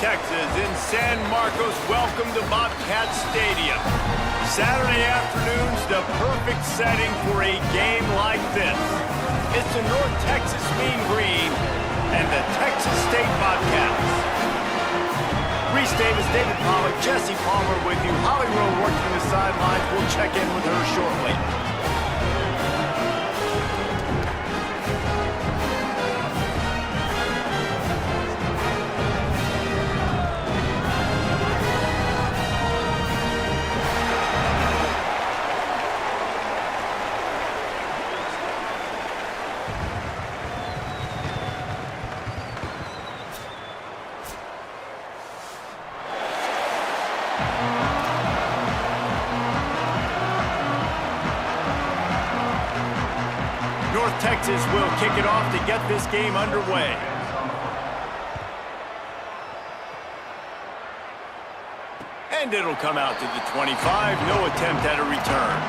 Texas in San Marcos. Welcome to Bobcat Stadium. Saturday afternoon's the perfect setting for a game like this. It's the North Texas Mean Green and the Texas State Bobcats. Reese Davis, David Pollack, Jesse Palmer with you. Holly Rowe working the sidelines. We'll check in with her shortly. Texas will kick it off to get this game underway. And it'll come out to the 25. No attempt at a return.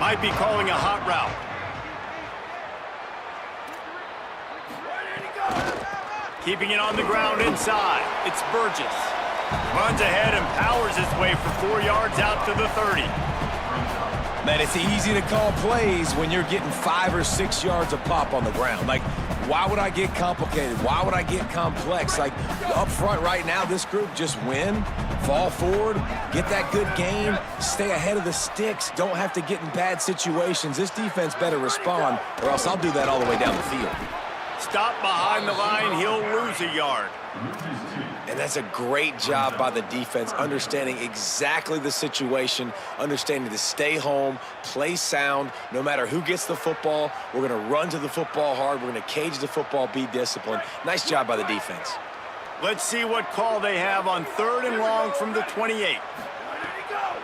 Might be calling a hot route. Keeping it on the ground inside. It's Burgess. Runs ahead and powers his way for 4 yards out to the 30. Man, it's easy to call plays when you're getting 5 or 6 yards of pop on the ground. Like, why would I get complicated? Why would I get complex? Like, up front right now, this group just win, fall forward, get that good gain, stay ahead of the sticks, don't have to get in bad situations. This defense better respond, or else I'll do that all the way down the field. Stop behind the line, he'll lose a yard. And that's a great job by the defense, understanding exactly the situation, understanding to stay home, play sound, no matter who gets the football. We're going to run to the football hard. We're going to cage the football, be disciplined. Nice job by the defense. Let's see what call they have on 3rd and long from the 28.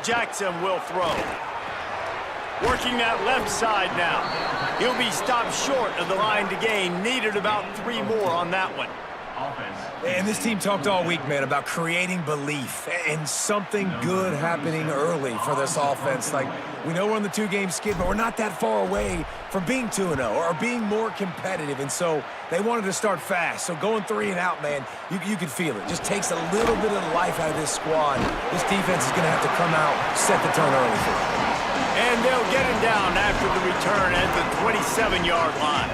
Jackson will throw. Working that left side now. He'll be stopped short of the line to gain. Needed about 3 more on that one. And this team talked all week, man, about creating belief and something good happening early for this offense. Like, we know we're on the 2-game skid, but we're not that far away from being 2-0 or being more competitive. And so they wanted to start fast. So going 3 and out, man, you can feel it. Just takes a little bit of the life out of this squad. This defense is going to have to come out, set the tone early for it. And they'll get him down after the return at the 27-yard line.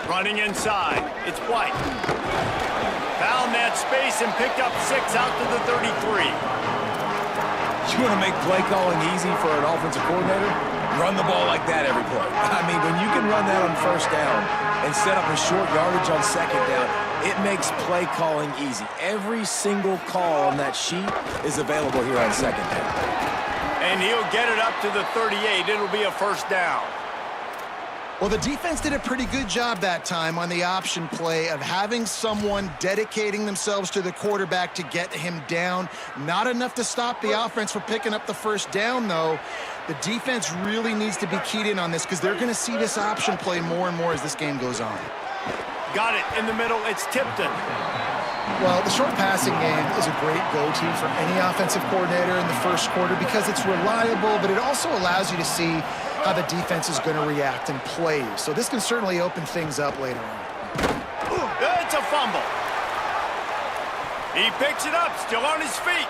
Running inside, it's White. Found that space and picked up 6 out to the 33. You want to make play calling easy for an offensive coordinator? Run the ball like that every play. I mean, when you can run that on 1st down and set up a short yardage on 2nd down, it makes play calling easy. Every single call on that sheet is available here on 2nd down. And he'll get it up to the 38. It'll be a 1st down. Well, the defense did a pretty good job that time on the option play of having someone dedicating themselves to the quarterback to get him down. Not enough to stop the offense from picking up the 1st down, though. The defense really needs to be keyed in on this because they're going to see this option play more and more as this game goes on. Got it in the middle. It's Tipton. Well, the short passing game is a great go-to for any offensive coordinator in the 1st quarter because it's reliable, but it also allows you to see how the defense is going to react and play. So this can certainly open things up later on. It's a fumble. He picks it up, still on his feet.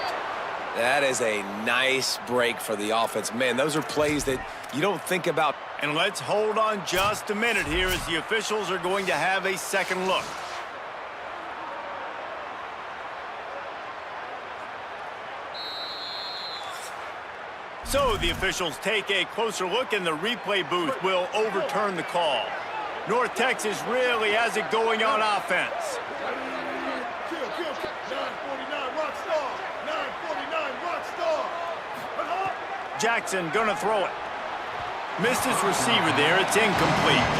That is a nice break for the offense. Man, those are plays that you don't think about. And let's hold on just a minute here as the officials are going to have a second look. So the officials take a closer look, and the replay booth will overturn the call. North Texas really has it going on offense. 949 Rockstar. 949 Rockstar. Jackson gonna throw it. Missed his receiver there. It's incomplete.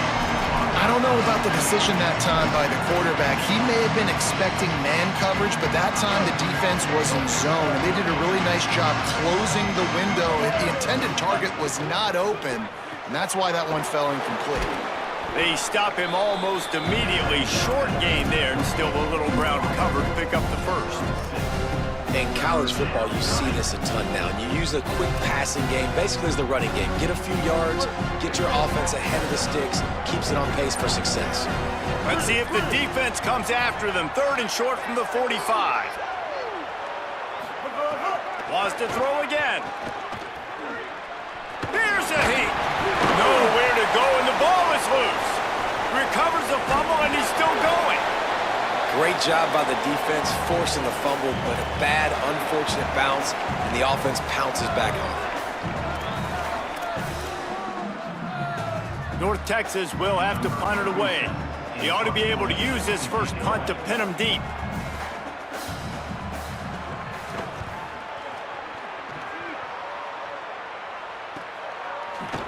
I I don't know about the decision that time by the quarterback. He may have been expecting man coverage, but that time the defense was in zone, and they did a really nice job closing the window. The intended target was not open, and that's why that one fell incomplete. They stop him almost immediately. Short gain there, and still a little ground cover to pick up the first. In college football, you see this a ton now, and you use a quick passing game, basically as the running game. Get a few yards, get your offense ahead of the sticks, keeps it on pace for success. Let's see if the defense comes after them. 3rd and short from the 45. Wants to throw again. Here's a heat. Nowhere to go, and the ball is loose. Recovers the fumble, and he's still going. Great job by the defense forcing the fumble, but a bad, unfortunate bounce, and the offense pounces back on it. North Texas will have to punt it away. He ought to be able to use this first punt to pin him deep.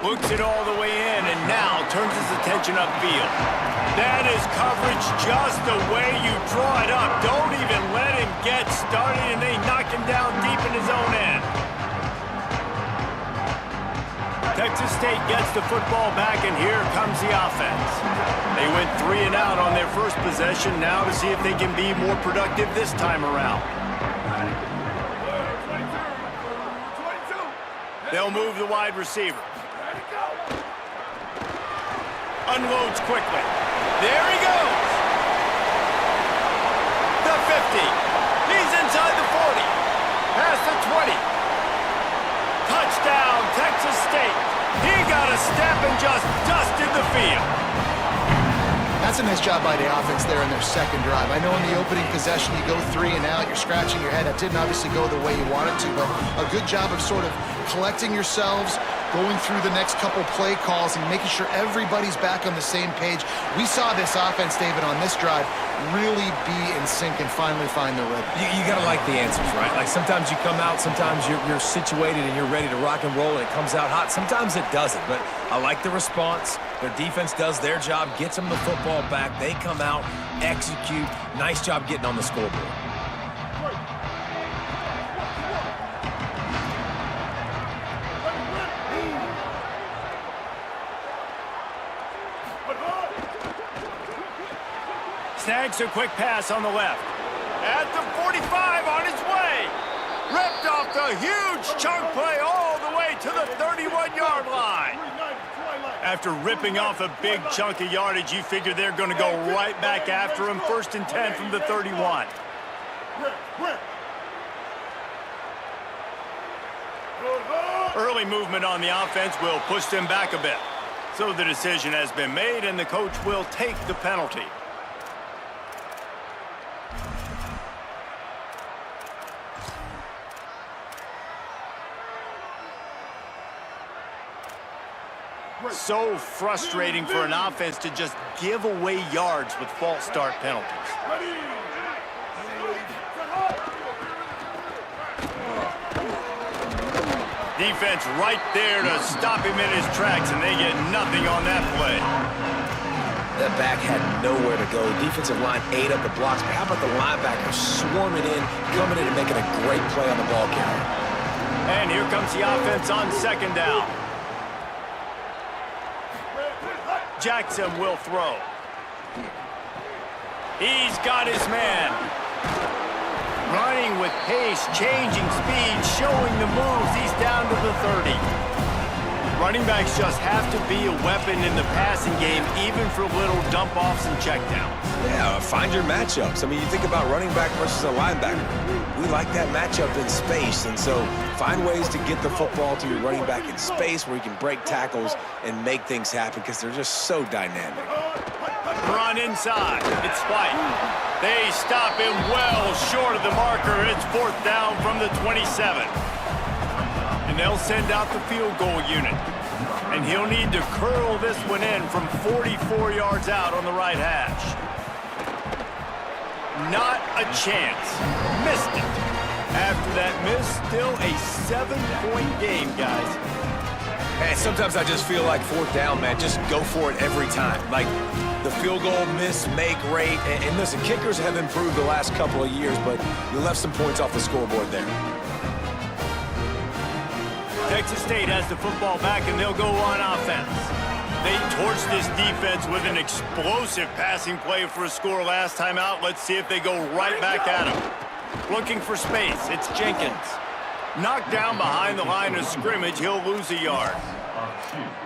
Looks it all the way in, and now turns his attention upfield. That is coverage just the way you draw it up. Don't even let him get started, and they knock him down deep in his own end. Texas State gets the football back, and here comes the offense. They went 3 and out on their first possession, now to see if they can be more productive this time around. They'll move the wide receiver. Unloads quickly. There he goes. The 50. He's inside the 40. Past the 20. Touchdown, Texas State. He got a step and just dusted the field. That's a nice job by the offense there in their second drive. I know in the opening possession you go 3 and out, you're scratching your head. That didn't obviously go the way you wanted to, but a good job of sort of collecting yourselves, going through the next couple play calls and making sure everybody's back on the same page. We saw this offense, David, on this drive really be in sync and finally find the rhythm. You got to like the answers, right? Like sometimes you come out, sometimes you're situated and you're ready to rock and roll and it comes out hot. Sometimes it doesn't, but I like the response. Their defense does their job, gets them the football back. They come out, execute. Nice job getting on the scoreboard. Snags a quick pass on the left. At the 45 on his way. Ripped off the huge chunk play all the way to the 31-yard line. After ripping off a big chunk of yardage, you figure they're going to go right back after him. 1st and 10 from the 31. Early movement on the offense will push them back a bit. So the decision has been made, and the coach will take the penalty. So frustrating for an offense to just give away yards with false start penalties. Defense right there to stop him in his tracks, and they get nothing on that play. That back had nowhere to go. Defensive line ate up the blocks, but how about the linebackers swarming in, coming in and making a great play on the ball carrier. And here comes the offense on 2nd down. Jackson will throw. He's got his man. Running with pace, changing speed, showing the moves. He's down to the 30. Running backs just have to be a weapon in the passing game, even for little dump-offs and checkdowns. Yeah, find your matchups. I mean, you think about running back versus a linebacker. We like that matchup in space, and so find ways to get the football to your running back in space where you can break tackles and make things happen because they're just so dynamic. Run inside. It's White. They stop him well short of the marker. It's 4th down from the 27. And they'll send out the field goal unit. And he'll need to curl this one in from 44 yards out on the right hash. Not a chance. Missed it. After that miss, still a 7-point game, guys. And sometimes I just feel like fourth down, man, just go for it every time. Like the field goal miss-make rate. And listen, kickers have improved the last couple of years, but you left some points off the scoreboard there. Texas State has the football back, and they'll go on offense. They torched this defense with an explosive passing play for a score last time out. Let's see if they go right back at him. Looking for space. It's Jenkins. Knocked down behind the line of scrimmage. He'll lose a yard.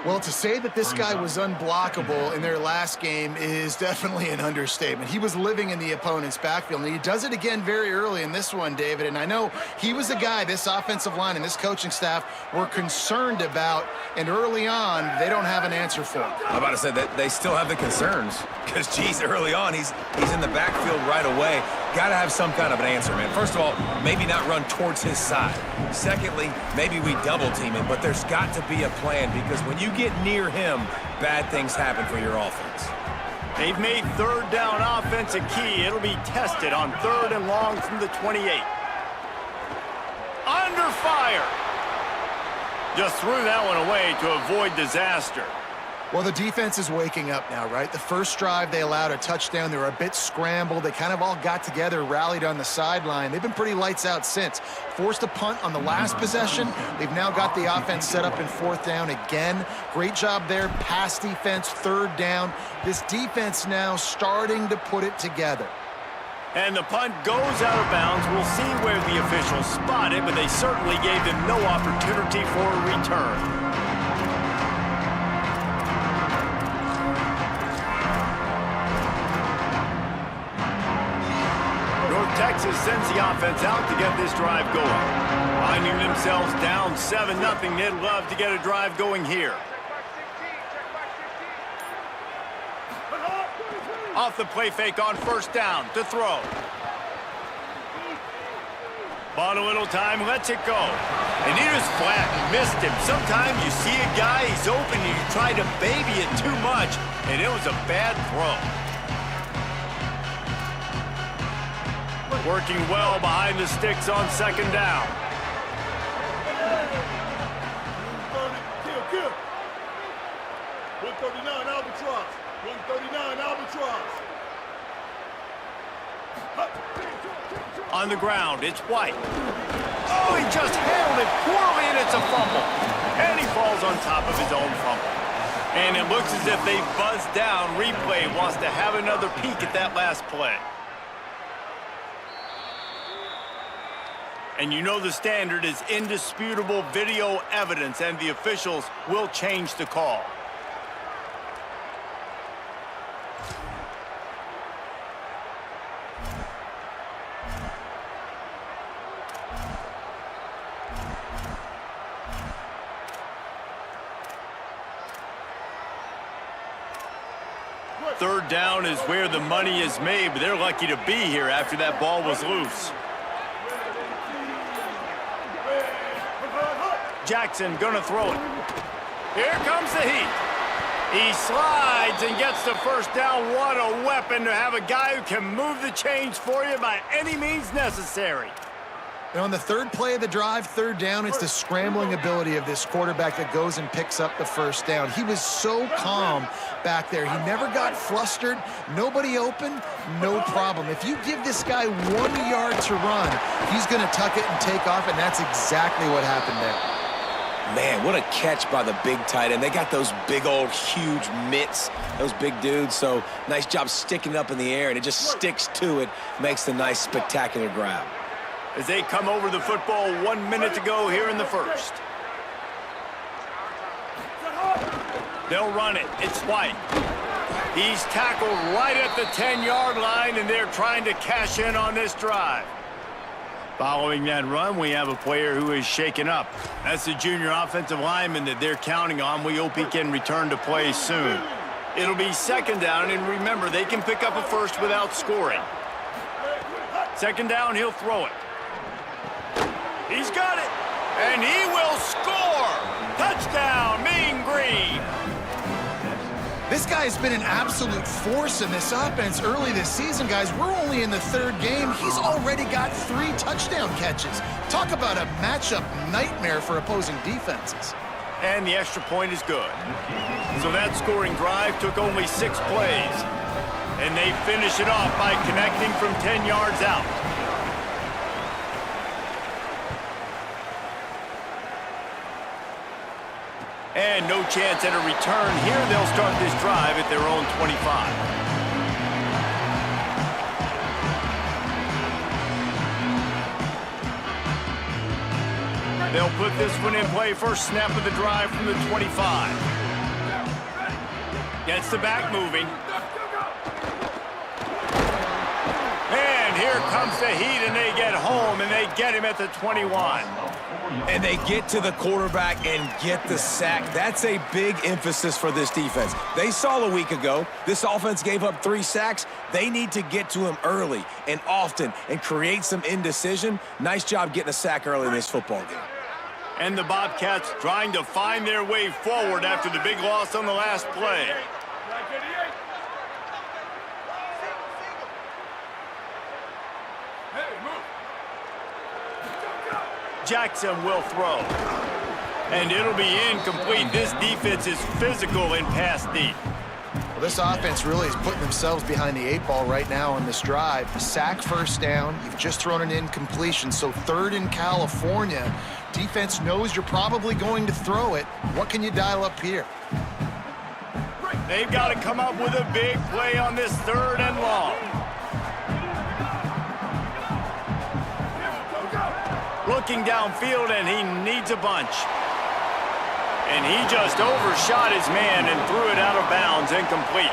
Well, to say that this guy was unblockable in their last game is definitely an understatement. He was living in the opponent's backfield, and he does it again very early in this one, David. And I know he was a guy this offensive line and this coaching staff were concerned about, and early on, they don't have an answer for him. I'm about to say that they still have the concerns because, geez, early on, he's in the backfield right away. Got to have some kind of an answer, man. First of all, maybe not run towards his side. Secondly, maybe we double team him, but there's got to be a plan because when you get near him, bad things happen for your offense. They've made third down offense a key. It'll be tested on 3rd and long from the 28. Under fire. Just threw that one away to avoid disaster. Well, the defense is waking up now, right? The first drive, they allowed a touchdown. They were a bit scrambled. They kind of all got together, rallied on the sideline. They've been pretty lights out since. Forced a punt on the last possession. They've now got the offense set up in 4th down again. Great job there. Pass defense, 3rd down. This defense now starting to put it together. And the punt goes out of bounds. We'll see where the officials spot it, but they certainly gave them no opportunity for a return. Texas sends the offense out to get this drive going. Finding themselves down 7-0, they'd love to get a drive going here. Off the play fake on 1st down to throw. Bought a little time, lets it go. And he just flat missed him. Sometimes you see a guy, he's open, and you try to baby it too much, and it was a bad throw. Working well behind the sticks on 2nd down. Kill. 139 Albatross. 139 Albatross. On the ground, it's White. Oh, he just handled it poorly, and it's a fumble. And he falls on top of his own fumble. And it looks as if they buzzed down. Replay wants to have another peek at that last play. And you know the standard is indisputable video evidence, and the officials will change the call. Third down is where the money is made, but they're lucky to be here after that ball was loose. Jackson gonna throw it. Here comes the heat. He slides and gets the 1st down. What a weapon to have a guy who can move the chains for you by any means necessary. And on the 3rd play of the drive, 3rd down, it's the scrambling ability of this quarterback that goes and picks up the 1st down. He was so calm back there. He never got flustered. Nobody open, no problem. If you give this guy 1 yard to run, he's going to tuck it and take off, and that's exactly what happened there. Man, what a catch by the big tight end. They got those big old huge mitts, those big dudes, so nice job sticking it up in the air, and it just sticks to it, makes the nice spectacular grab. As they come over the football, 1 minute to go here in the 1st. They'll run it. It's White. He's tackled right at the 10-yard line, and they're trying to cash in on this drive. Following that run, we have a player who is shaken up. That's the junior offensive lineman that they're counting on. We hope he can return to play soon. It'll be 2nd down, and remember, they can pick up a 1st without scoring. 2nd down, he'll throw it. He's got it, and he will score! Touchdown, Mean Green! This guy's been an absolute force in this offense early this season, guys. We're only in the 3rd game. He's already got 3 touchdown catches. Talk about a matchup nightmare for opposing defenses. And the extra point is good. So that scoring drive took only 6 plays. And they finish it off by connecting from 10 yards out. And no chance at a return here. They'll start this drive at their own 25. They'll put this one in play. First snap of the drive from the 25. Gets the back moving. And here comes the heat, and they get home, and they get him at the 21. And they get to the quarterback and get the sack. That's a big emphasis for this defense. They saw a week ago, this offense gave up 3 sacks. They need to get to him early and often and create some indecision. Nice job getting a sack early in this football game. And the Bobcats trying to find their way forward after the big loss on the last play. Jackson will throw. And it'll be incomplete. This defense is physical in pass deep. Well, this offense really is putting themselves behind the 8 ball right now on this drive. Sack, first down. You've just thrown an incompletion, so 3rd in California. Defense knows you're probably going to throw it. What can you dial up here? They've got to come up with a big play on this 3rd and long. Looking downfield, and he needs a bunch. And he just overshot his man and threw it out of bounds, incomplete.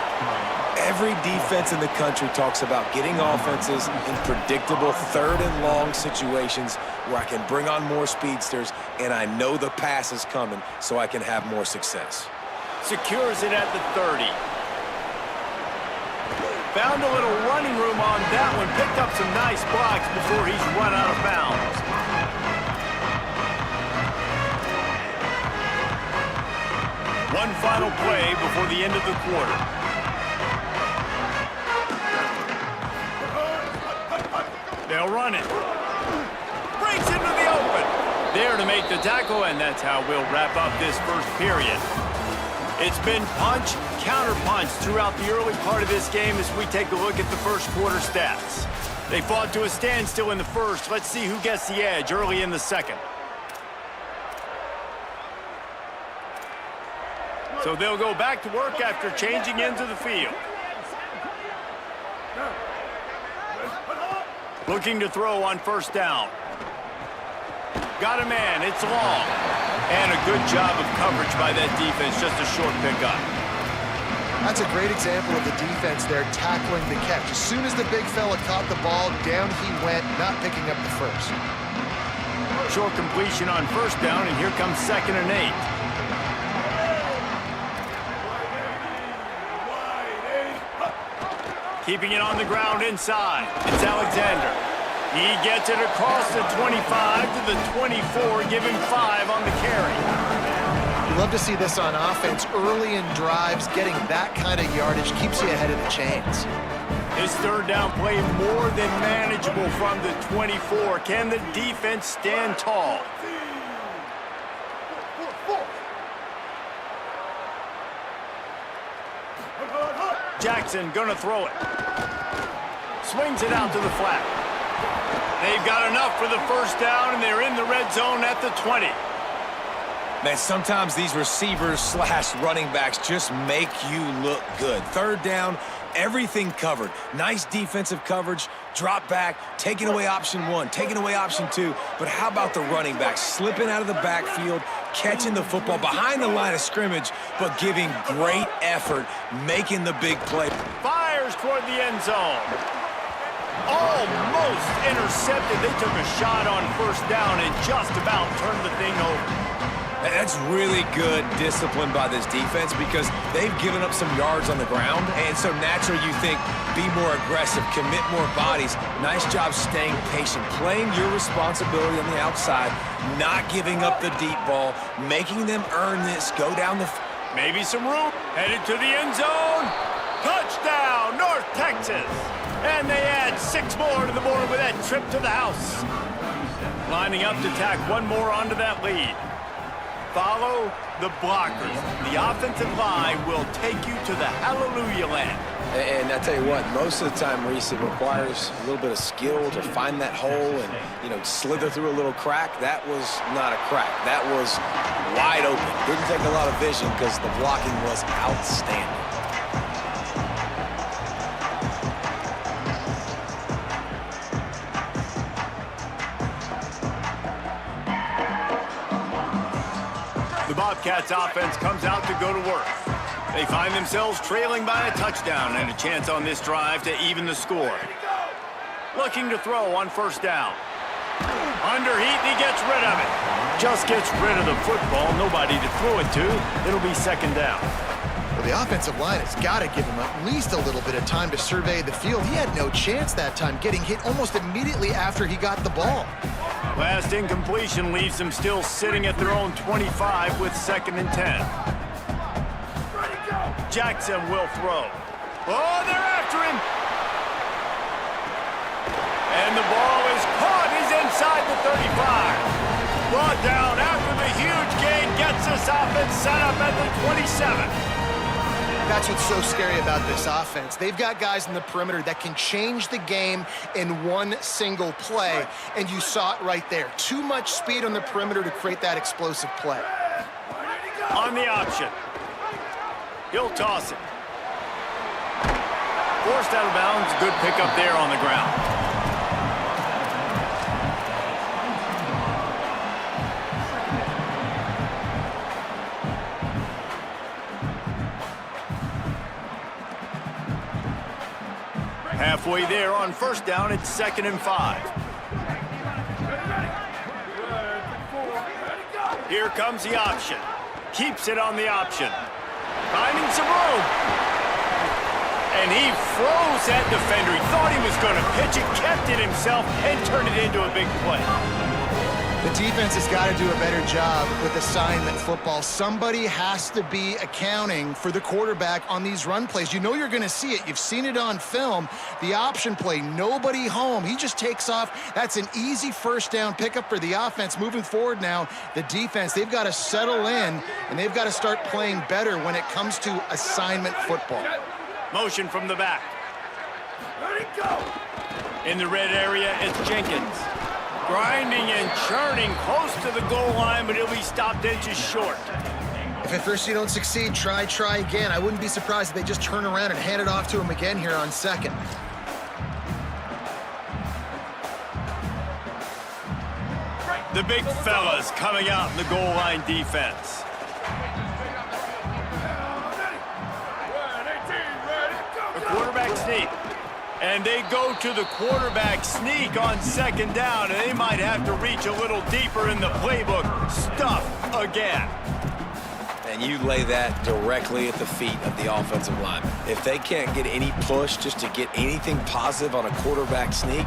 Every defense in the country talks about getting offenses in predictable 3rd and long situations where I can bring on more speedsters and I know the pass is coming so I can have more success. Secures it at the 30. Found a little running room on that one. Picked up some nice blocks before he's run out of bounds. One final play before the end of the quarter. They'll run it. Breaks into the open. There to make the tackle, and that's how we'll wrap up this first period. It's been punch, counter punch throughout the early part of this game as we take a look at the first quarter stats. They fought to a standstill in the first. Let's see who gets the edge early in the second. So they'll go back to work after changing into the field. Looking to throw on first down. Got a man, it's long. And a good job of coverage by that defense, just a short pickup. That's a great example of the defense there tackling the catch. As soon as the big fella caught the ball, down he went, not picking up the first. Short completion on first down, and here comes 2nd and 8. Keeping it on the ground inside. It's Alexander. He gets it across the 25 to the 24, giving 5 on the carry. You love to see this on offense. Early in drives, getting that kind of yardage keeps you ahead of the chains. His 3rd down play more than manageable from the 24. Can the defense stand tall? Jackson gonna throw it. Swings it out to the flat. They've got enough for the first down, and they're in the red zone at the 20. Man, sometimes these receivers / running backs just make you look good. 3rd down, everything covered. Nice defensive coverage, drop back, taking away option 1, taking away option 2. But how about the running back slipping out of the backfield, catching the football behind the line of scrimmage, but giving great effort, making the big play. Fires toward the end zone. Almost intercepted. They took a shot on first down and just about turned the thing over. That's really good discipline by this defense because they've given up some yards on the ground, and so naturally you think, be more aggressive, commit more bodies. Nice job staying patient, playing your responsibility on the outside, not giving up the deep ball, making them earn this, go down the... Maybe some room. Headed to the end zone. Touchdown, North Texas. And they add 6 more to the board with that trip to the house. Lining up to tack one more onto that lead. Follow, the blockers. The offensive line will take you to the hallelujah land. And I tell you what, most of the time, Reese, it requires a little bit of skill to find that hole and, slither through a little crack. That was not a crack. That was wide open. Didn't take a lot of vision because the blocking was outstanding. The Bobcats offense comes out to go to work. They find themselves trailing by a touchdown and a chance on this drive to even the score. Looking to throw on first down. Under heat, and he gets rid of it. Just gets rid of the football. Nobody to throw it to. It'll be second down. Well, the offensive line has got to give him at least a little bit of time to survey the field. He had no chance that time, getting hit almost immediately after he got the ball. Last incompletion leaves them still sitting at their own 25 with 2nd and 10. Jackson will throw. Oh, they're after him. And the ball is caught. He's inside the 35. Brought down after the huge gain gets this offense set up at the 27. That's what's so scary about this offense. They've got guys in the perimeter that can change the game in one single play, and you saw it right there. Too much speed on the perimeter to create that explosive play. On the option. He'll toss it. Forced out of bounds. Good pickup there on the ground. Halfway there on first down, it's 2nd and 5. Here comes the option. Keeps it on the option. Finding some room. And he froze that defender. He thought he was going to pitch it, kept it himself, and turned it into a big play. The defense has got to do a better job with assignment football. Somebody has to be accounting for the quarterback on these run plays. You know you're going to see it. You've seen it on film. The option play, nobody home. He just takes off. That's an easy first down pickup for the offense. Moving forward now, the defense, they've got to settle in, and they've got to start playing better when it comes to assignment football. Motion from the back. Let it go. In the red area, it's Jenkins. Grinding and churning close to the goal line, but he'll be stopped inches short. If at first you don't succeed, try again. I wouldn't be surprised if they just turn around and hand it off to him again here on second. The big fellas coming out in the goal line defense. The quarterback sneak. And they go to the quarterback sneak on second down, and they might have to reach a little deeper in the playbook. Stuff again. And you lay that directly at the feet of the offensive lineman. If they can't get any push just to get anything positive on a quarterback sneak,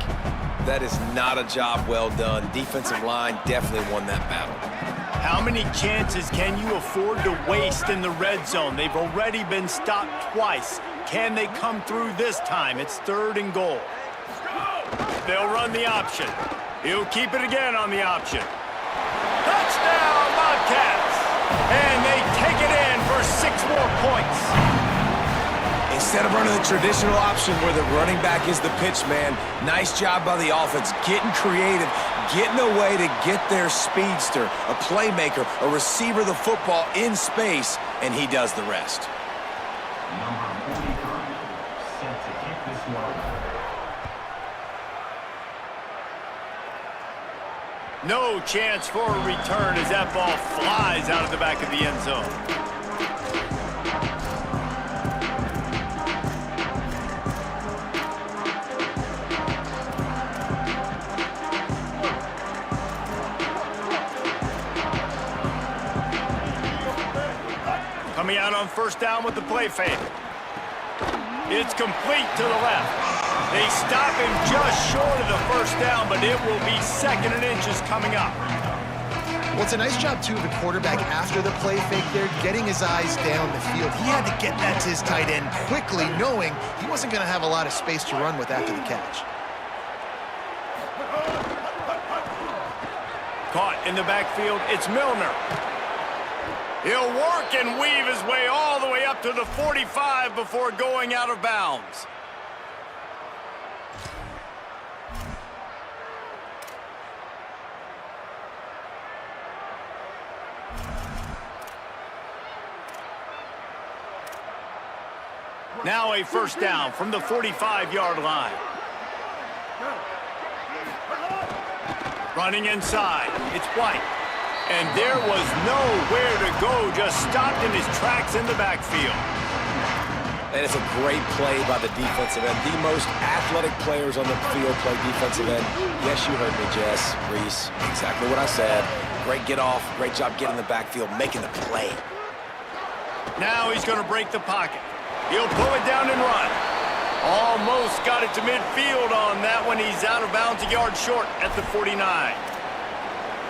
that is not a job well done. Defensive line definitely won that battle. How many chances can you afford to waste in the red zone? They've already been stopped twice. Can they come through this time? It's 3rd and goal. They'll run the option. He'll keep it again on the option. Touchdown, Bobcats! And they take it in for 6 more points. Instead of running the traditional option where the running back is the pitch man, nice job by the offense, getting creative, getting a way to get their speedster, a playmaker, a receiver the football in space, and he does the rest. No chance for a return as that ball flies out of the back of the end zone. Coming out on first down with the play fake. It's complete to the left. They stop him just short of the first down, but it will be 2nd and inches coming up. Well, it's a nice job, too, of the quarterback after the play fake there, getting his eyes down the field. He had to get that to his tight end quickly, knowing he wasn't going to have a lot of space to run with after the catch. Caught in the backfield, it's Milner. He'll work and weave his way all the way up to the 45 before going out of bounds. Now a first down from the 45-yard line. Running inside, it's White. And there was nowhere to go, just stopped in his tracks in the backfield. And it's a great play by the defensive end. The most athletic players on the field play defensive end. Yes, you heard me, Jess, Reese. Exactly what I said. Great get off, great job getting in the backfield, making the play. Now he's going to break the pocket. He'll pull it down and run. Almost got it to midfield on that one. He's out of bounds a yard short at the 49.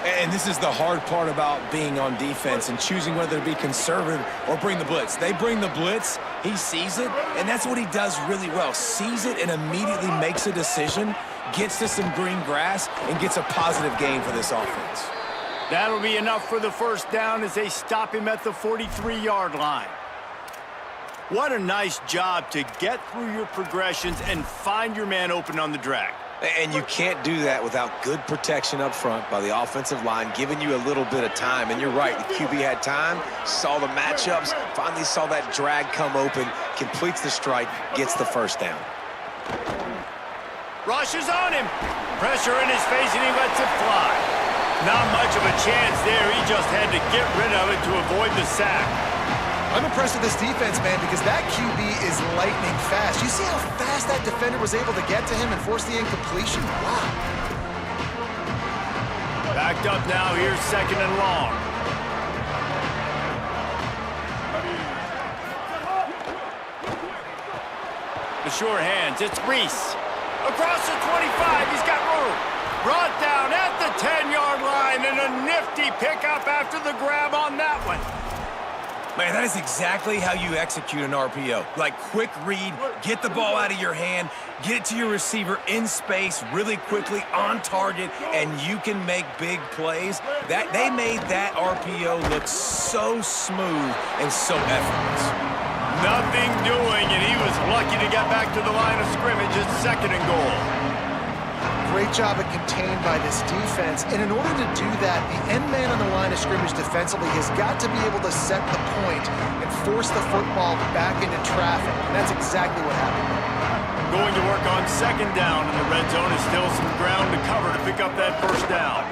And this is the hard part about being on defense and choosing whether to be conservative or bring the blitz. They bring the blitz, he sees it, and that's what he does really well. Sees it and immediately makes a decision, gets to some green grass, and gets a positive gain for this offense. That'll be enough for the first down as they stop him at the 43-yard line. What a nice job to get through your progressions and find your man open on the drag. And you can't do that without good protection up front by the offensive line, giving you a little bit of time. And you're right, the QB had time, saw the matchups, finally saw that drag come open, completes the strike, gets the first down. Rushes on him. Pressure in his face, and he lets it fly. Not much of a chance there. He just had to get rid of it to avoid the sack. I'm impressed with this defense, man, because that QB is lightning fast. You see how fast that defender was able to get to him and force the incompletion? Wow. Backed up now. Here's second and long. The sure hands. It's Reese. Across the 25. He's got room. Brought down at the 10-yard line, and a nifty pickup after the grab on that one. Man, that is exactly how you execute an RPO. Like, quick read, get the ball out of your hand, get it to your receiver in space really quickly, on target, and you can make big plays. They made that RPO look so smooth and so effortless. Nothing doing, and he was lucky to get back to the line of scrimmage at second and goal. Great job at contained by this defense. And in order to do that, the end man on the line of scrimmage defensively has got to be able to set the point and force the football back into traffic. And that's exactly what happened. Going to work on second down in the red zone. Is still some ground to cover to pick up that first down.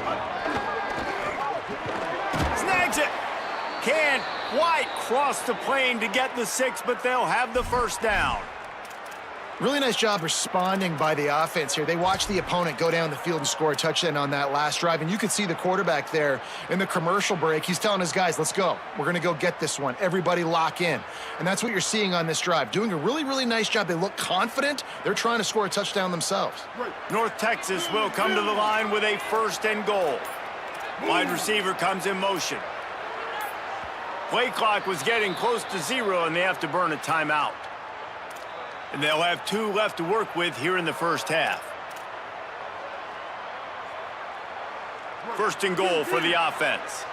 Snags it. Can White cross the plane to get the 6, but they'll have the first down. Really nice job responding by the offense here. They watched the opponent go down the field and score a touchdown on that last drive, and you could see the quarterback there in the commercial break. He's telling his guys, let's go. We're going to go get this one. Everybody lock in. And that's what you're seeing on this drive. Doing a really, really nice job. They look confident. They're trying to score a touchdown themselves. North Texas will come to the line with a first and goal. Wide receiver comes in motion. Play clock was getting close to 0, and they have to burn a timeout. And they'll have 2 left to work with here in the first half. First and goal for the offense.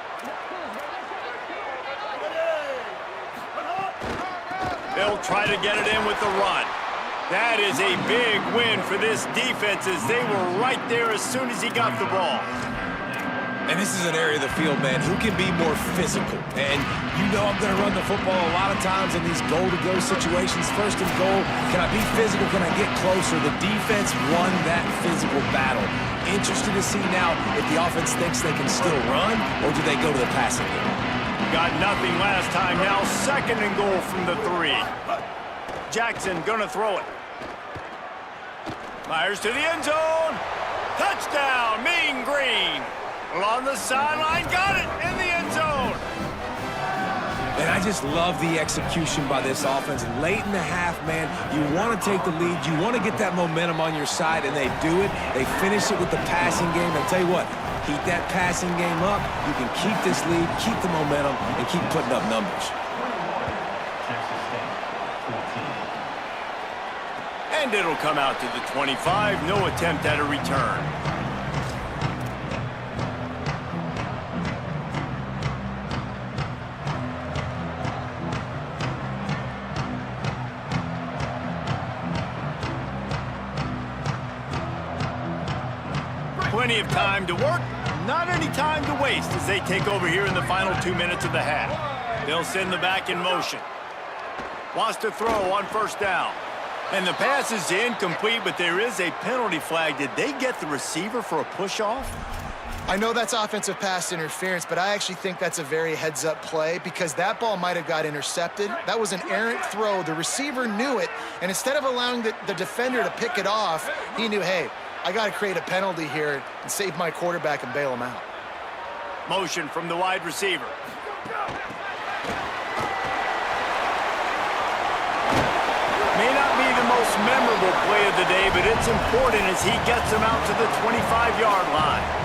They'll try to get it in with the run. That is a big win for this defense as they were right there as soon as he got the ball. And this is an area of the field, man, who can be more physical. And you know I'm going to run the football a lot of times in these goal-to-go situations. First and goal, can I be physical? Can I get closer? The defense won that physical battle. Interested to see now if the offense thinks they can still run, or do they go to the passing game? Got nothing last time. Now second and goal from the 3. Jackson going to throw it. Myers to the end zone. Touchdown, Mean Green. Along the sideline, got it in the end zone. And I just love the execution by this offense. Late in the half, man, you want to take the lead. You want to get that momentum on your side, and they do it. They finish it with the passing game. I'll tell you what, keep that passing game up. You can keep this lead, keep the momentum, and keep putting up numbers. And it'll come out to the 25. No attempt at a return. Plenty of time to work, not any time to waste as they take over here in the final 2 minutes of the half. They'll send the back in motion. Wants to throw on first down. And the pass is incomplete, but there is a penalty flag. Did they get the receiver for a push-off? I know that's offensive pass interference, but I actually think that's a very heads-up play because that ball might have got intercepted. That was an errant throw. The receiver knew it, and instead of allowing the defender to pick it off, he knew, hey, I got to create a penalty here and save my quarterback and bail him out. Motion from the wide receiver. May not be the most memorable play of the day, but it's important as he gets him out to the 25-yard line.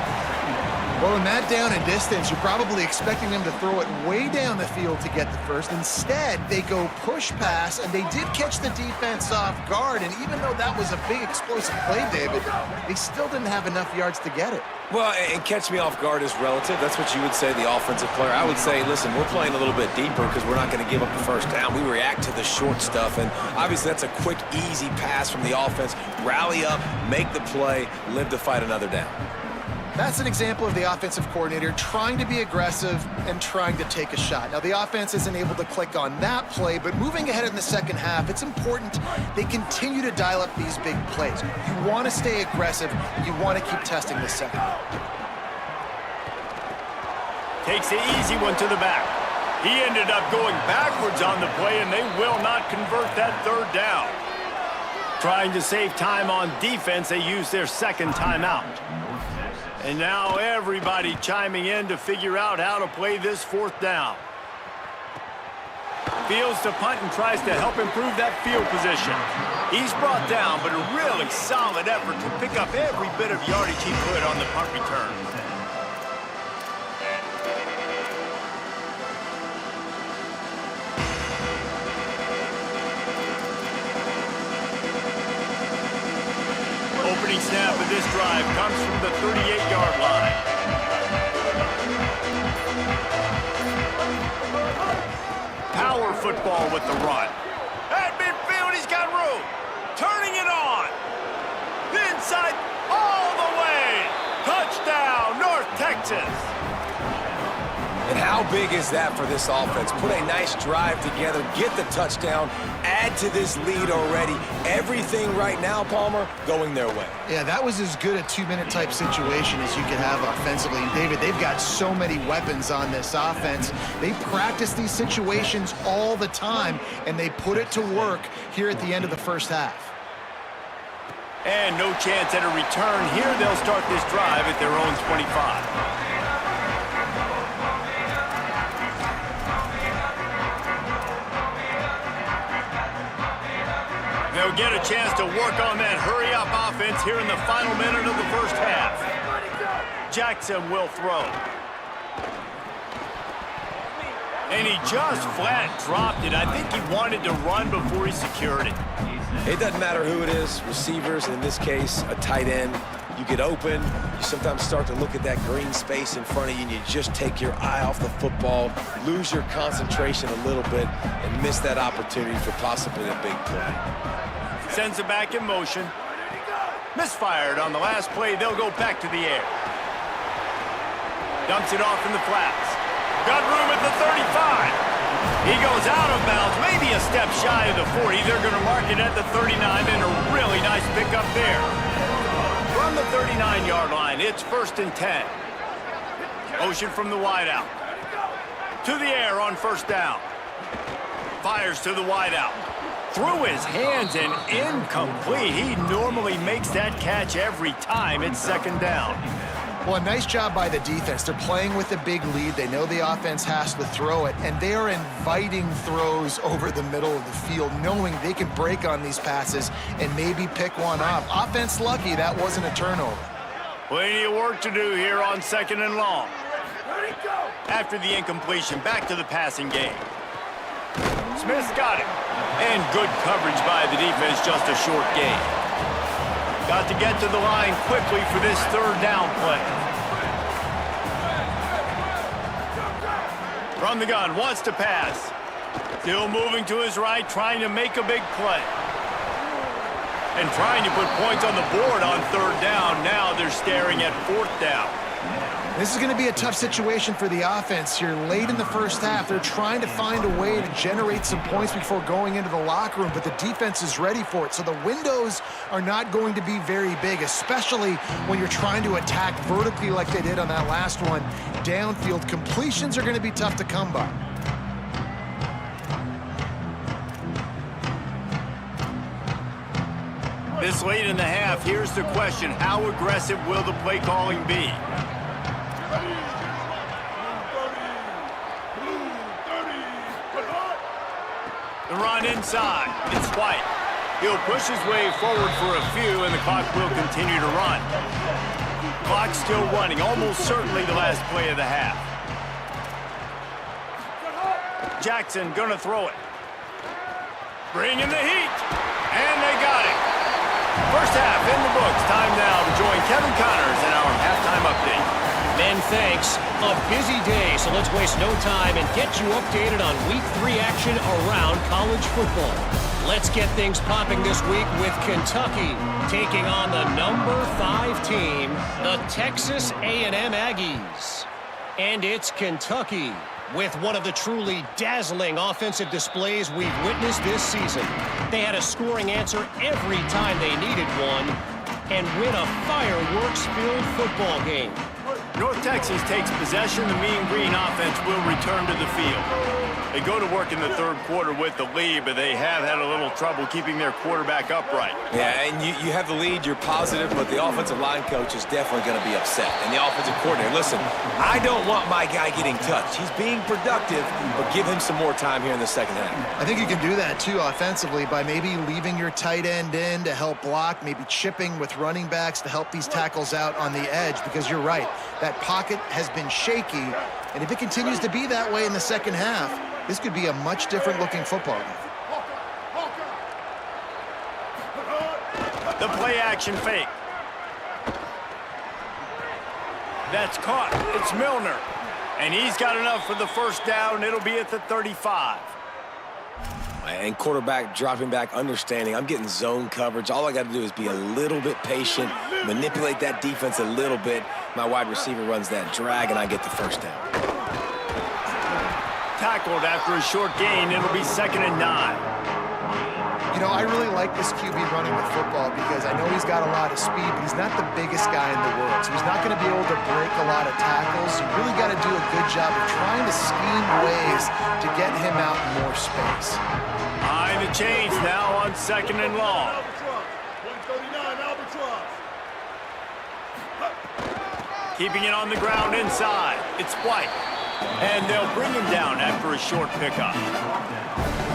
Well, in that down and distance, you're probably expecting them to throw it way down the field to get the first. Instead, they go push pass, and they did catch the defense off guard. And even though that was a big explosive play, David, they still didn't have enough yards to get it. Well, and catch me off guard is relative. That's what you would say, the offensive player. I would say, listen, we're playing a little bit deeper because we're not going to give up the first down. We react to the short stuff, and obviously that's a quick, easy pass from the offense. Rally up, make the play, live to fight another down. That's an example of the offensive coordinator trying to be aggressive and trying to take a shot. Now, the offense isn't able to click on that play, but moving ahead in the second half, it's important they continue to dial up these big plays. You want to stay aggressive. You want to keep testing the second. Takes the easy one to the back. He ended up going backwards on the play, and they will not convert that third down. Trying to save time on defense, they use their second timeout. And now everybody chiming in to figure out how to play this fourth down. Fields to punt and tries to help improve that field position. He's brought down, but a really solid effort to pick up every bit of yardage he could on the punt return. Opening snap of this drive comes from the 38-yard line. Power football with the run. At midfield, he's got room. Turning it on. Inside, all the way. Touchdown, North Texas. And how big is that for this offense? Put a nice drive together, get the touchdown, add to this lead already. Everything right now, Palmer, going their way. Yeah, that was as good a two-minute type situation as you could have offensively. And David, they've got so many weapons on this offense. They practice these situations all the time, and they put it to work here at the end of the first half. And no chance at a return here. They'll start this drive at their own 25. They'll get a chance to work on that hurry-up offense here in the final minute of the first half. Jackson will throw. And he just flat dropped it. I think he wanted to run before he secured it. It doesn't matter who it is, receivers, in this case, a tight end. You get open, you sometimes start to look at that green space in front of you, and you just take your eye off the football, lose your concentration a little bit, and miss that opportunity for possibly a big play. Sends it back in motion. Misfired on the last play. They'll go back to the air. Dumps it off in the flats. Got room at the 35. He goes out of bounds, maybe a step shy of the 40. They're going to mark it at the 39, and a really nice pickup there. From the 39-yard line, it's 1st and 10. Motion from the wideout. To the air on first down. Fires to the wideout. Through his hands and incomplete. He normally makes that catch every time. It's 2nd down. Well, a nice job by the defense. They're playing with a big lead. They know the offense has to throw it, and they are inviting throws over the middle of the field, knowing they can break on these passes and maybe pick one off. Offense lucky that wasn't a turnover. Plenty of work to do here on 2nd and long. After the incompletion, back to the passing game. Smith's got it. And good coverage by the defense, just a short gain. Got to get to the line quickly for this 3rd down play. From the gun, wants to pass. Still moving to his right, trying to make a big play. And trying to put points on the board on third down. Now they're staring at fourth down. This is going to be a tough situation for the offense here. Late in the first half, they're trying to find a way to generate some points before going into the locker room, but the defense is ready for it. So the windows are not going to be very big, especially when you're trying to attack vertically like they did on that last one. Downfield completions are going to be tough to come by. This late in the half, here's the question. How aggressive will the play calling be? The run inside. It's White. He'll push his way forward for a few, and the clock will continue to run. Clock's still running, almost certainly the last play of the half. Jackson gonna throw it. Bringing the heat. And they got it. First half in the books. Time now to join Kevin Connors in our halftime update. Men, thanks. A busy day, so let's waste no time and get you updated on Week 3 action around college football. Let's get things popping this week with Kentucky taking on the number 5 team, the Texas A&M Aggies. And it's Kentucky with one of the truly dazzling offensive displays we've witnessed this season. They had a scoring answer every time they needed one and win a fireworks-filled football game. North Texas takes possession. The Mean Green offense will return to the field. They go to work in the third quarter with the lead, but they have had a little trouble keeping their quarterback upright. Yeah, and you have the lead, you're positive, but the offensive line coach is definitely going to be upset. And the offensive coordinator, listen, I don't want my guy getting touched. He's being productive, but give him some more time here in the second half. I think you can do that, too, offensively, by maybe leaving your tight end in to help block, maybe chipping with running backs to help these tackles out on the edge, because you're right. That pocket has been shaky, and if it continues to be that way in the second half, this could be a much different looking football game. The play action fake. That's caught. It's Milner. And he's got enough for the first down. It'll be at the 35. And quarterback dropping back, understanding I'm getting zone coverage. All I got to do is be a little bit patient, manipulate that defense a little bit. My wide receiver runs that drag, and I get the first down. Tackled after a short gain. It'll be 2nd and 9. You know, I really like this QB running the football because I know he's got a lot of speed, but he's not the biggest guy in the world. So he's not going to be able to break a lot of tackles. You really got to do a good job of trying to scheme ways to get him out in more space. Behind the chains now on 2nd and long. 139 Albatross. Keeping it on the ground inside. It's White. And they'll bring him down after a short pickup.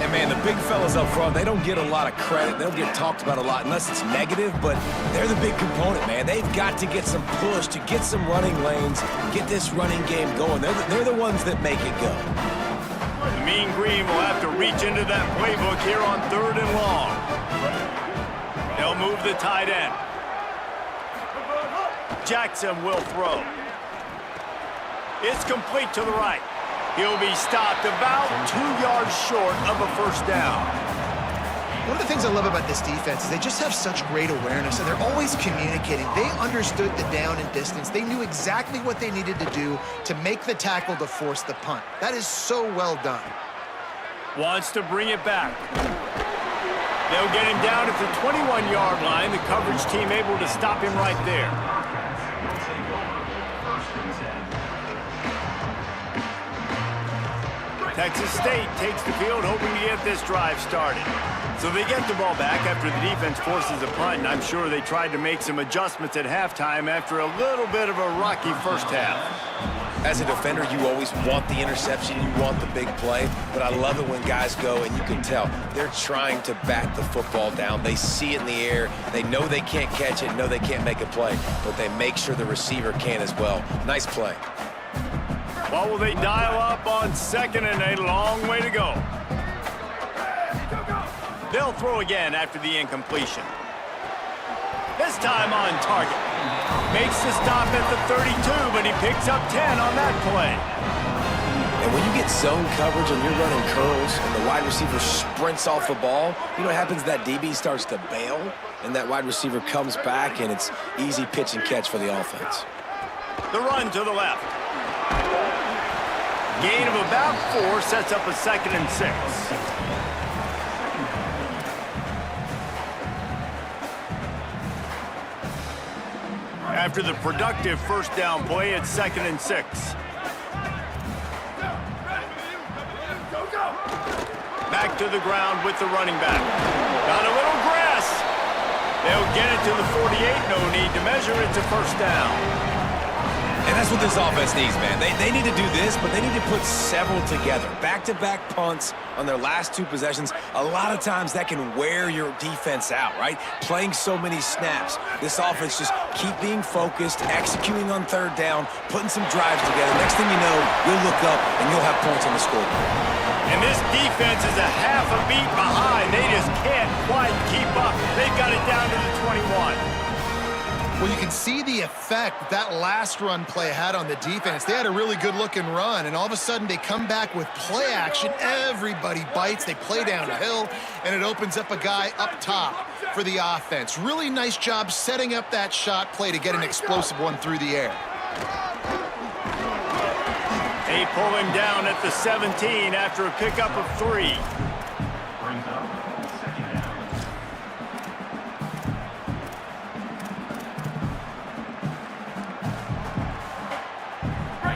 And, man, the big fellas up front, they don't get a lot of credit. They don't get talked about a lot unless it's negative, but they're the big component, man. They've got to get some push, to get some running lanes, get this running game going. They're the ones that make it go. The Mean Green will have to reach into that playbook here on 3rd and long. They'll move the tight end. Jackson will throw. It's complete to the right. He'll be stopped about 2 yards short of a first down. One of the things I love about this defense is they just have such great awareness, and they're always communicating. They understood the down and distance. They knew exactly what they needed to do to make the tackle to force the punt. That is so well done. Wants to bring it back. They'll get him down at the 21-yard line. The coverage team able to stop him right there. Texas State takes the field, hoping to get this drive started. So they get the ball back after the defense forces a punt, and I'm sure they tried to make some adjustments at halftime after a little bit of a rocky first half. As a defender, you always want the interception, you want the big play, but I love it when guys go, and you can tell, they're trying to bat the football down. They see it in the air. They know they can't catch it, know they can't make a play, but they make sure the receiver can as well. Nice play. What will they dial up on 2nd and a long way to go? They'll throw again after the incompletion. This time on target. Makes the stop at the 32, but he picks up 10 on that play. And And when you get zone coverage and you're running curls and the wide receiver sprints off the ball, you know what happens? That DB starts to bail, and that wide receiver comes back, and it's easy pitch and catch for the offense. The run to the left. Gain of about 4 sets up a 2nd and 6. After the productive first down play, it's 2nd and 6. Back to the ground with the running back. Got a little grass. They'll get it to the 48. No need to measure. It's a first down. And that's what this offense needs, man. They need to do this, but they need to put several together. Back-to-back punts on their last 2 possessions. A lot of times that can wear your defense out, right? Playing so many snaps. This offense just keep being focused, executing on 3rd down, putting some drives together. Next thing you know, you'll look up and you'll have points on the scoreboard. And this defense is a half a beat behind. They just can't quite keep up. They've got it down to the 21. Well, you can see the effect that last run play had on the defense. They had a really good-looking run, and all of a sudden they come back with play action. Everybody bites. They play downhill, and it opens up a guy up top for the offense. Really nice job setting up that shot play to get an explosive one through the air. They pull him down at the 17 after a pickup of 3.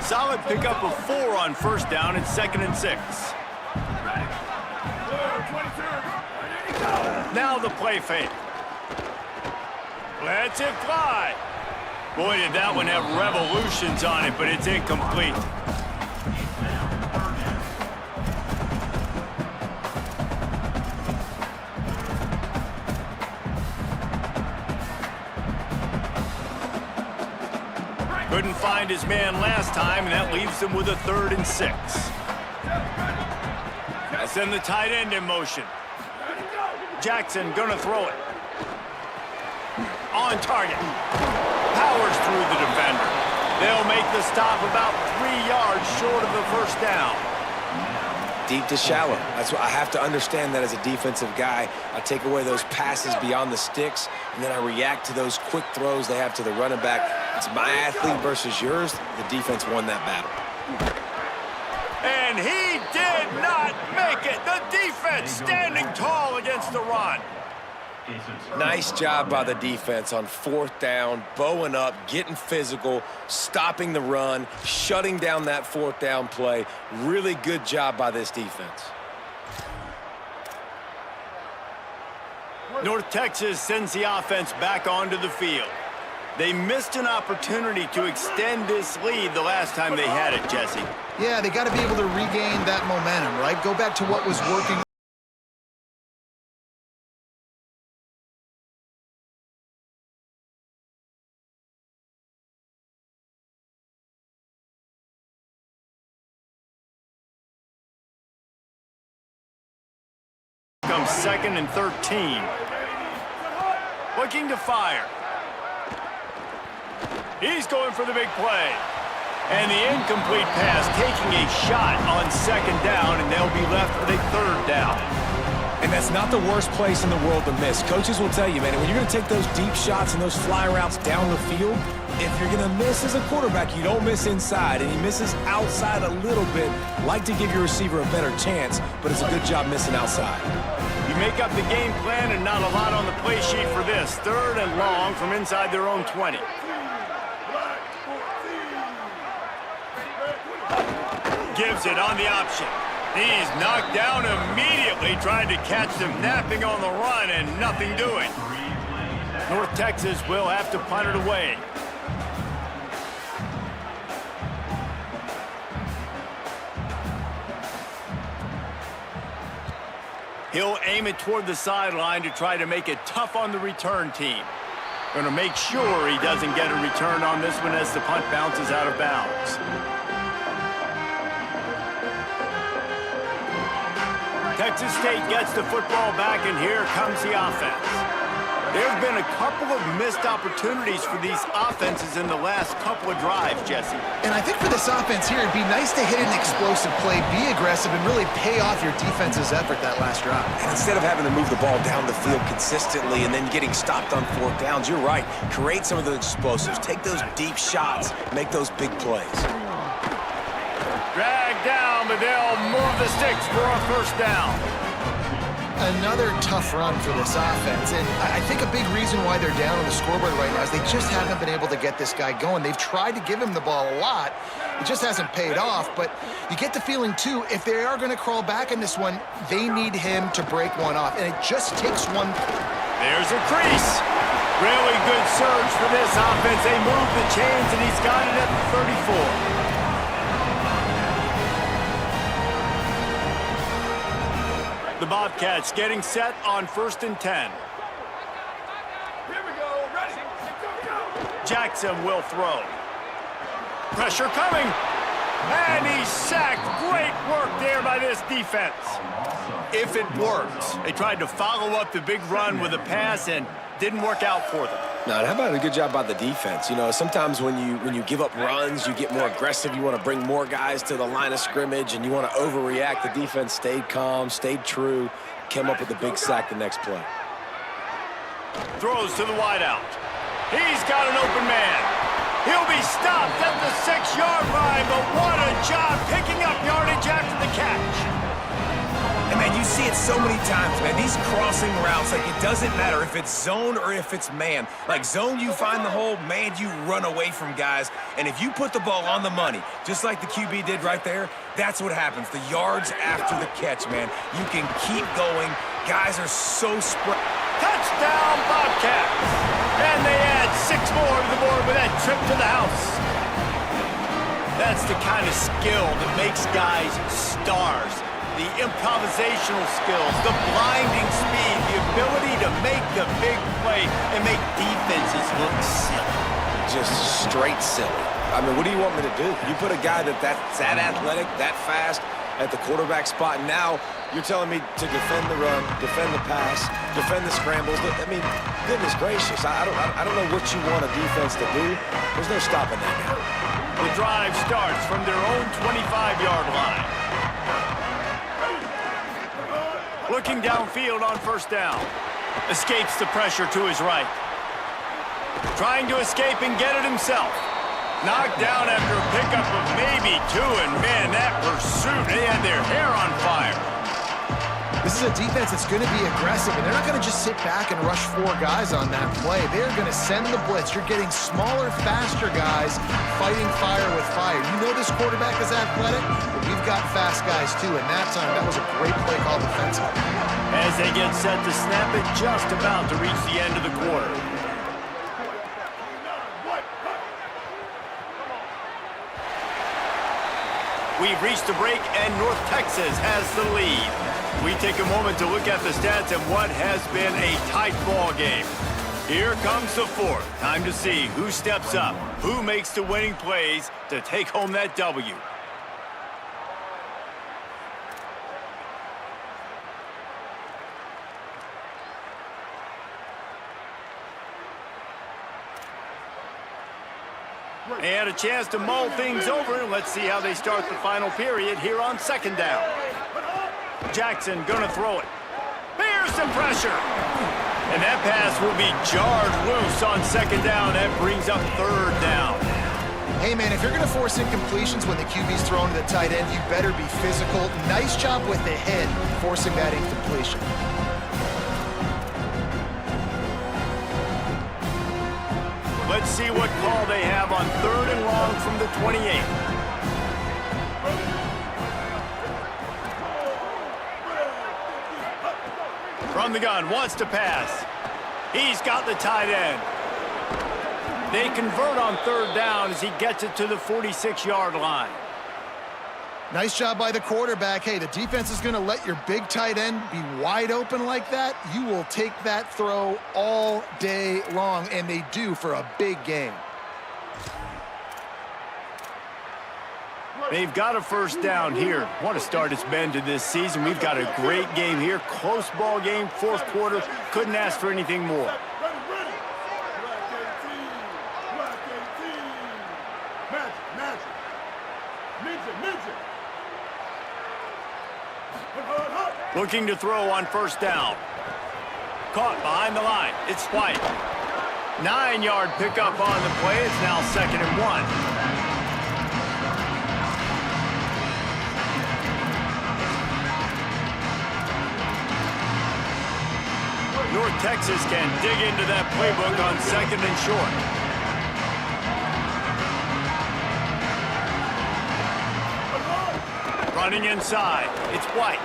Solid pickup of 4 on first down. It's 2nd and 6. Now the play fake. Lets it fly. Boy, did that one have revolutions on it, but it's incomplete. Couldn't find his man last time, and that leaves him with a 3rd and 6. That's in the tight end in motion. Jackson gonna throw it. On target. Powers through the defender. They'll make the stop about 3 yards short of the first down. Deep to shallow. That's what I have to understand that as a defensive guy. I take away those passes beyond the sticks, and then I react to those quick throws they have to the running back. It's my athlete versus yours. The defense won that battle. And he did not make it. The defense standing tall against the run. Nice job by the defense on 4th down, bowing up, getting physical, stopping the run, shutting down that 4th down play. Really good job by this defense. North Texas sends the offense back onto the field. They missed an opportunity to extend this lead the last time they had it, Jesse. Yeah, they got to be able to regain that momentum, right? Go back to what was working. Comes 2nd and 13. Looking to fire. He's going for the big play. And the incomplete pass taking a shot on 2nd down, and they'll be left with a 3rd down. And that's not the worst place in the world to miss. Coaches will tell you, man, when you're going to take those deep shots and those fly routes down the field, if you're going to miss as a quarterback, you don't miss inside, and he misses outside a little bit. Like to give your receiver a better chance, but it's a good job missing outside. You make up the game plan and not a lot on the play sheet for this. 3rd and long from inside their own 20. Gives it on the option. He's knocked down immediately, trying to catch them napping on the run and nothing doing. North Texas will have to punt it away. He'll aim it toward the sideline to try to make it tough on the return team. Going to make sure he doesn't get a return on this one as the punt bounces out of bounds. Texas State gets the football back, and here comes the offense. There's been a couple of missed opportunities for these offenses in the last couple of drives, Jesse. And I think for this offense here, it'd be nice to hit an explosive play, be aggressive, and really pay off your defense's effort that last drive. And instead of having to move the ball down the field consistently and then getting stopped on fourth downs, you're right. Create some of those explosives. Take those deep shots. Make those big plays. Drag down, but they'll move the sticks for a first down. Another tough run for this offense, and I think a big reason why they're down on the scoreboard right now is they just haven't been able to get this guy going. They've tried to give him the ball a lot. It just hasn't paid off, but you get the feeling, too, if they are going to crawl back in this one, they need him to break one off, and it just takes one. There's a crease. Really good surge for this offense. They move the chains, and he's got it at the 34. The Bobcats getting set on 1st and 10. Here we go. Ready. Go. Jackson will throw. Pressure coming. And he's sacked. Great work there by this defense. If it works. They tried to follow up the big run with a pass and didn't work out for them. Now, how about a good job by the defense? You know, sometimes when you give up runs, you get more aggressive. You want to bring more guys to the line of scrimmage, and you want to overreact. The defense stayed calm, stayed true, came up with a big sack the next play. Throws to the wideout. He's got an open man. He'll be stopped at the 6-yard line, but what a job picking up yardage after the catch. And, man, you see it so many times, man. These crossing routes, like, it doesn't matter if it's zone or if it's man. Like, zone, you find the hole. Man, you run away from guys. And if you put the ball on the money, just like the QB did right there, that's what happens. The yards after the catch, man. You can keep going. Guys are so spread. Touchdown, Bobcats. And they add 6 more to the board with that trip to the house. That's the kind of skill that makes guys stars. The improvisational skills, the blinding speed, the ability to make the big play and make defenses look silly. Just straight silly. I mean, what do you want me to do? You put a guy that's that athletic, that fast at the quarterback spot, and now you're telling me to defend the run, defend the pass, defend the scrambles. I mean, goodness gracious, I don't know what you want a defense to do. There's no stopping that now. The drive starts from their own 25-yard line. Looking downfield on 1st down. Escapes the pressure to his right. Trying to escape and get it himself. Knocked down after a pickup of maybe 2, and man, that pursuit, they had their hair on fire. This is a defense that's going to be aggressive, and they're not going to just sit back and rush 4 guys on that play. They're going to send the blitz. You're getting smaller, faster guys fighting fire with fire. You know this quarterback is athletic, but we've got fast guys too, and that time, that was a great play call defensively. As they get set to snap it, just about to reach the end of the quarter. We've reached the break, and North Texas has the lead. We take a moment to look at the stats of what has been a tight ball game. Here comes the 4th. Time to see who steps up, who makes the winning plays to take home that W. They had a chance to mull things over, and let's see how they start the final period here on 2nd down. Jackson gonna throw it. Here's some pressure. And that pass will be jarred loose on 2nd down. That brings up 3rd down. Hey, man, if you're going to force incompletions when the QB's thrown to the tight end, you better be physical. Nice job with the hit, forcing that incompletion. Let's see what call they have on 3rd and long from the 28. From the gun, wants to pass. He's got the tight end. They convert on 3rd down as he gets it to the 46-yard line. Nice job by the quarterback. Hey, the defense is going to let your big tight end be wide open like that. You will take that throw all day long, and they do for a big game. They've got a 1st down here. What a start it's been to this season. We've got a great game here. Close ball game, 4th quarter. Couldn't ask for anything more. Looking to throw on first down. Caught behind the line. It's White. 9-yard pickup on the play. It's now 2nd and 1. North Texas can dig into that playbook on 2nd and short. Running inside, it's White.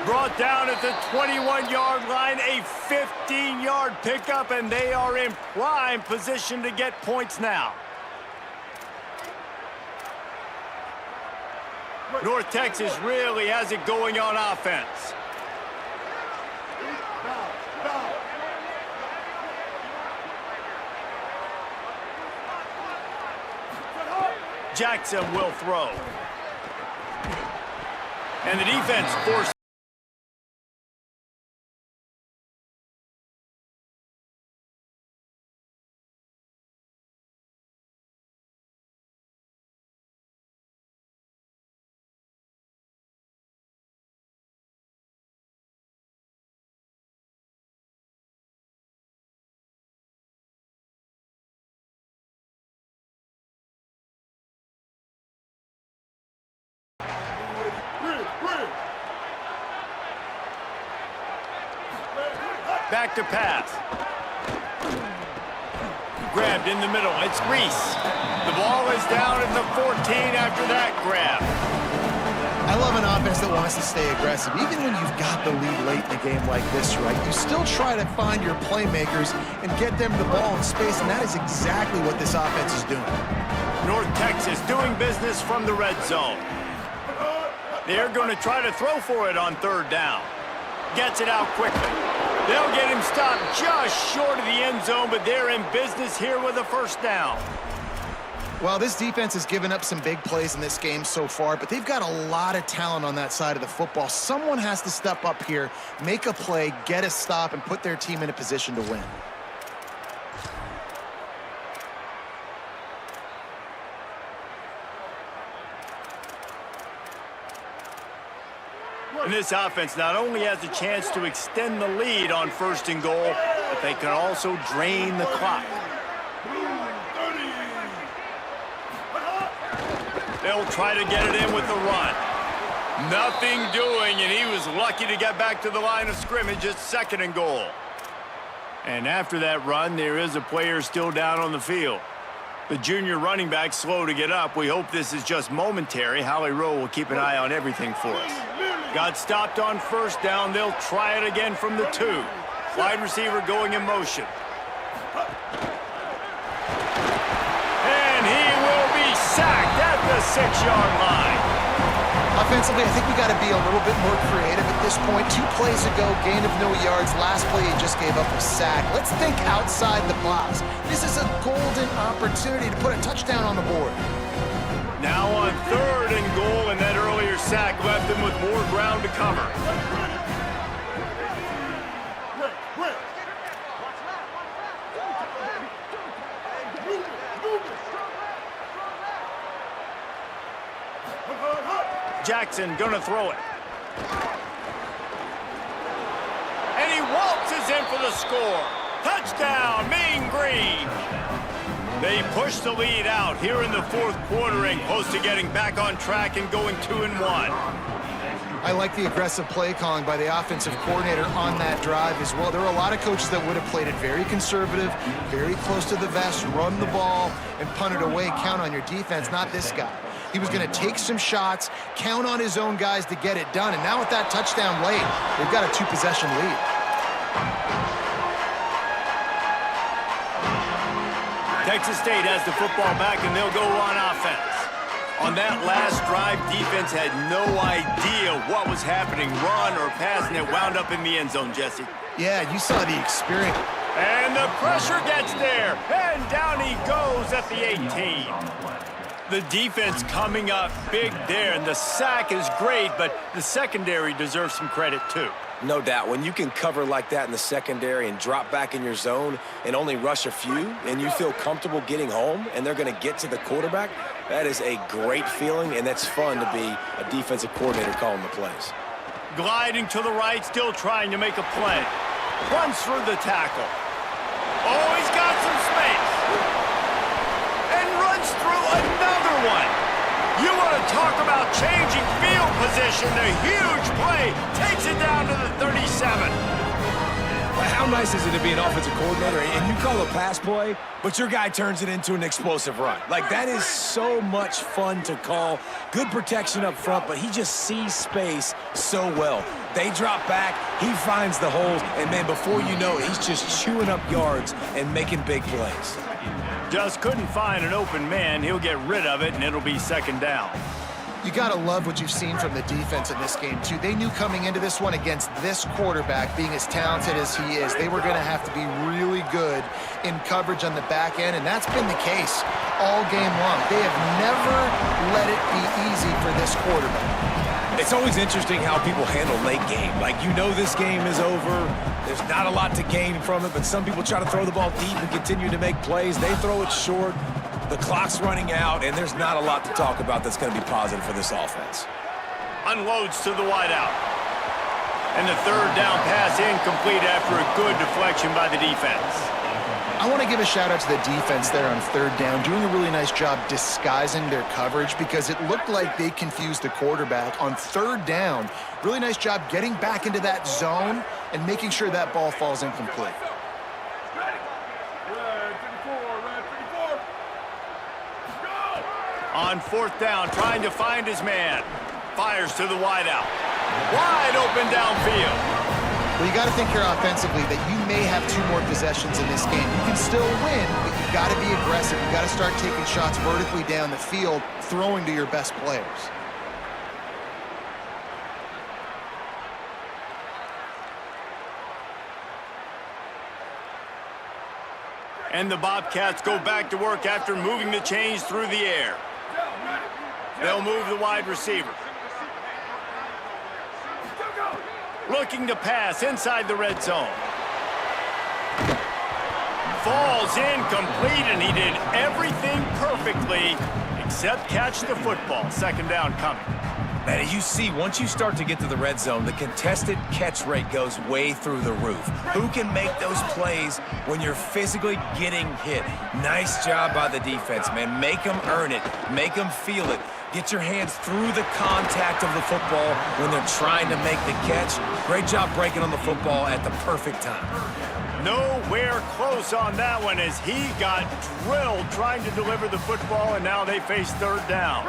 Brought down at the 21-yard line, a 15-yard pickup, and they are in prime position to get points now. North Texas really has it going on offense. Jackson will throw. And the defense forces. Back to pass. Grabbed in the middle. It's Reese. The ball is down at the 14 after that grab. I love an offense that wants to stay aggressive. Even when you've got the lead late in a game like this, right, you still try to find your playmakers and get them the ball in space, and that is exactly what this offense is doing. North Texas doing business from the red zone. They're going to try to throw for it on 3rd down. Gets it out quickly. They'll get him stopped just short of the end zone, but they're in business here with a 1st down. Well, this defense has given up some big plays in this game so far, but they've got a lot of talent on that side of the football. Someone has to step up here, make a play, get a stop, and put their team in a position to win. And this offense not only has a chance to extend the lead on 1st and goal, but they can also drain the clock. They'll try to get it in with the run. Nothing doing, and he was lucky to get back to the line of scrimmage at 2nd and goal. And after that run, there is a player still down on the field. The junior running back slow to get up. We hope this is just momentary. Holly Rowe will keep an eye on everything for us. Got stopped on 1st down. They'll try it again from the 2. Wide receiver going in motion. And he will be sacked at the 6-yard line. Offensively, I think we got to be a little bit more creative at this point. 2 plays ago, gain of no yards. Last play, he just gave up a sack. Let's think outside the box. This is a golden opportunity to put a touchdown on the board. Now on 3rd and goal, and that earlier sack left him with more ground to cover. Jackson gonna throw it. And he waltzes in for the score. Touchdown, Mean Green. They push the lead out here in the 4th quarter and close to getting back on track and going 2-1. I like the aggressive play calling by the offensive coordinator on that drive as well. There are a lot of coaches that would have played it very conservative, very close to the vest, run the ball, and punt it away. Count on your defense, not this guy. He was going to take some shots, count on his own guys to get it done. And now with that touchdown late, they've got a 2-possession lead. Texas State has the football back, and they'll go on offense. On that last drive, defense had no idea what was happening, run or pass, and it wound up in the end zone, Jesse. Yeah, you saw the experience. And the pressure gets there, and down he goes at the 18. The defense coming up big there, and the sack is great, but the secondary deserves some credit too. No doubt. When you can cover like that in the secondary and drop back in your zone and only rush a few, and you feel comfortable getting home and they're going to get to the quarterback, that is a great feeling, and that's fun to be a defensive coordinator calling the plays. Gliding to the right, still trying to make a play. Runs through the tackle. Oh, he's got some space. And runs through another one. You want to talk about changing field position. A huge play takes it down to the 37. How nice is it to be an offensive coordinator and you call a pass play, but your guy turns it into an explosive run? Like, that is so much fun to call. Good protection up front, but he just sees space so well. They drop back, he finds the holes, and man, before you know it, he's just chewing up yards and making big plays. Just couldn't find an open man. He'll get rid of it, and it'll be second down. You got to love what you've seen from the defense in this game, too. They knew coming into this one against this quarterback, being as talented as he is, they were going to have to be really good in coverage on the back end, and that's been the case all game long. They have never let it be easy for this quarterback. It's always interesting how people handle late game. Like, you know this game is over. There's not a lot to gain from it, but some people try to throw the ball deep and continue to make plays. They throw it short. The clock's running out, and there's not a lot to talk about that's going to be positive for this offense. Unloads to the wideout. And the third down pass incomplete after a good deflection by the defense. I want to give a shout-out to the defense there on third down, doing a really nice job disguising their coverage because it looked like they confused the quarterback on third down. Really nice job getting back into that zone and making sure that ball falls incomplete. On fourth down, trying to find his man. Fires to the wideout. Wide open downfield. Well, you got to think here offensively that you may have 2 more possessions in this game. You can still win, but you got to be aggressive. You got to start taking shots vertically down the field, throwing to your best players. And the Bobcats go back to work after moving the chains through the air. They'll move the wide receiver. Looking to pass inside the red zone. Falls incomplete, and he did everything perfectly except catch the football. Second down coming. Man, you see, once you start to get to the red zone, the contested catch rate goes way through the roof. Who can make those plays when you're physically getting hit? Nice job by the defense, man. Make them earn it. Make them feel it. Get your hands through the contact of the football when they're trying to make the catch. Great job breaking on the football at the perfect time. Nowhere close on that one as he got drilled trying to deliver the football, and now they face third down.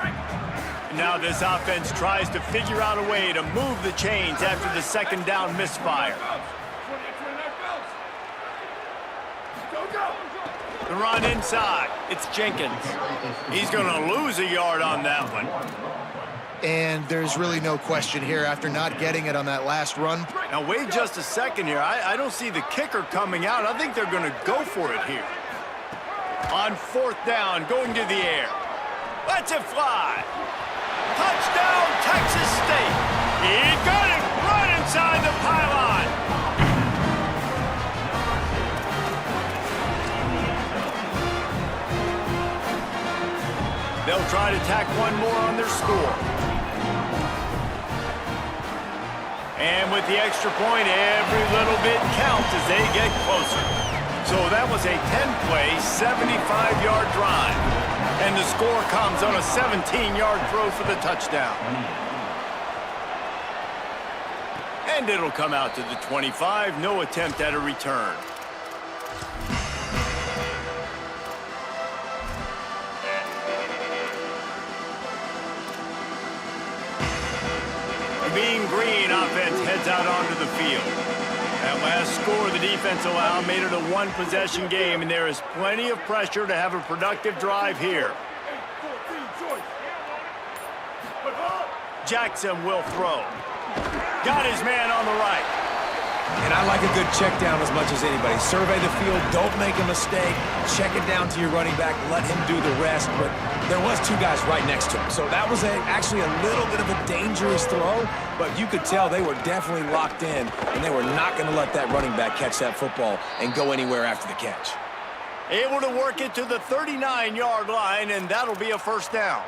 Now this offense tries to figure out a way to move the chains after the second down misfire. The run inside. It's Jenkins. He's going to lose a yard on that one. And there's really no question here after not getting it on that last run. Now wait just a second here. I don't see the kicker coming out. I think they're going to go for it here. On fourth down, going to the air. Lets it fly. Touchdown, Texas State. He got it right inside the pylon. They'll try to tack one more on their score. And with the extra point, every little bit counts as they get closer. So that was a 10-play, 75-yard drive. And the score comes on a 17-yard throw for the touchdown. And it'll come out to the 25. No attempt at a return. The Mean Green offense heads out onto the field. That last score the defense allowed made it a one-possession game, and there is plenty of pressure to have a productive drive here. Jackson will throw. Got his man on the right. And I like a good check down as much as anybody. Survey the field, don't make a mistake, check it down to your running back, let him do the rest. But there was two guys right next to him. So that was actually a little bit of a dangerous throw, but you could tell they were definitely locked in, and they were not going to let that running back catch that football and go anywhere after the catch. Able to work it to the 39-yard line, and that'll be a first down.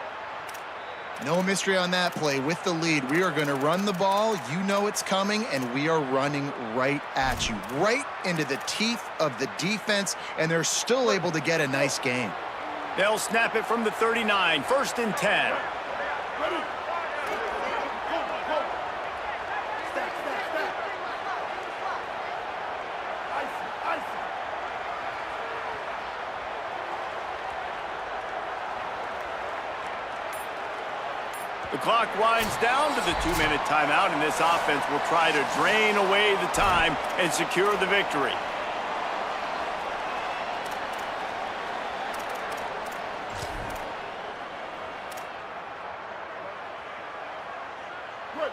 No mystery on that play. With the lead, we are going to run the ball. You know it's coming, and we are running right at you, right into the teeth of the defense, and they're still able to get a nice gain. They'll snap it from the 39, 1st and 10. The clock winds down to the 2-minute timeout, and this offense will try to drain away the time and secure the victory.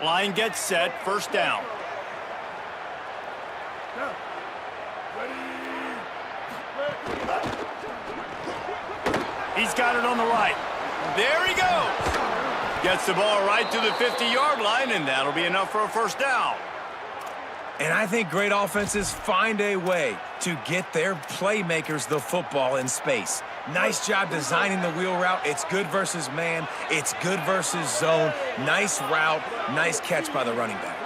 Line gets set, first down. He's got it on the right. There he goes. Gets the ball right to the 50-yard line, and that'll be enough for a first down. And I think great offenses find a way to get their playmakers the football in space. Nice job designing the wheel route. It's good versus man. It's good versus zone. Nice route. Nice catch by the running back.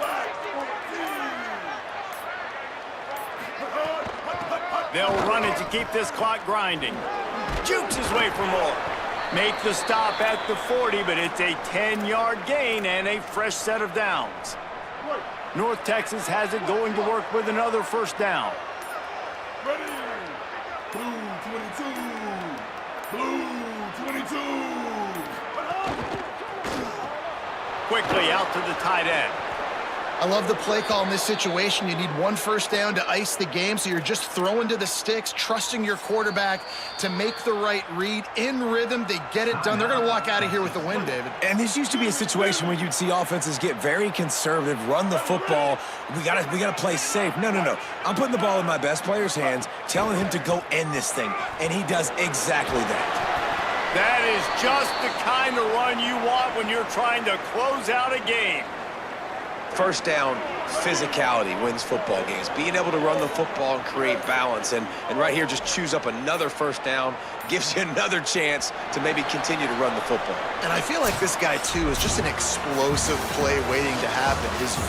They'll run it to keep this clock grinding. Jukes his way for more. Make the stop at the 40, but it's a 10-yard gain and a fresh set of downs. North Texas has it going to work with another first down. Ready. Blue 22. Blue 22. Quickly out to the tight end. I love the play call in this situation. You need one first down to ice the game, so you're just throwing to the sticks, trusting your quarterback to make the right read. In rhythm, they get it done. They're going to walk out of here with the win, David. And this used to be a situation where you'd see offenses get very conservative, run the football. We gotta play safe. No. I'm putting the ball in my best player's hands, telling him to go end this thing, and he does exactly that. That is just the kind of run you want when you're trying to close out a game. First down, physicality wins football games. Being able to run the football and create balance. And right here, just choose up another first down, gives you another chance to maybe continue to run the football. And I feel like this guy, too, is just an explosive play waiting to happen. His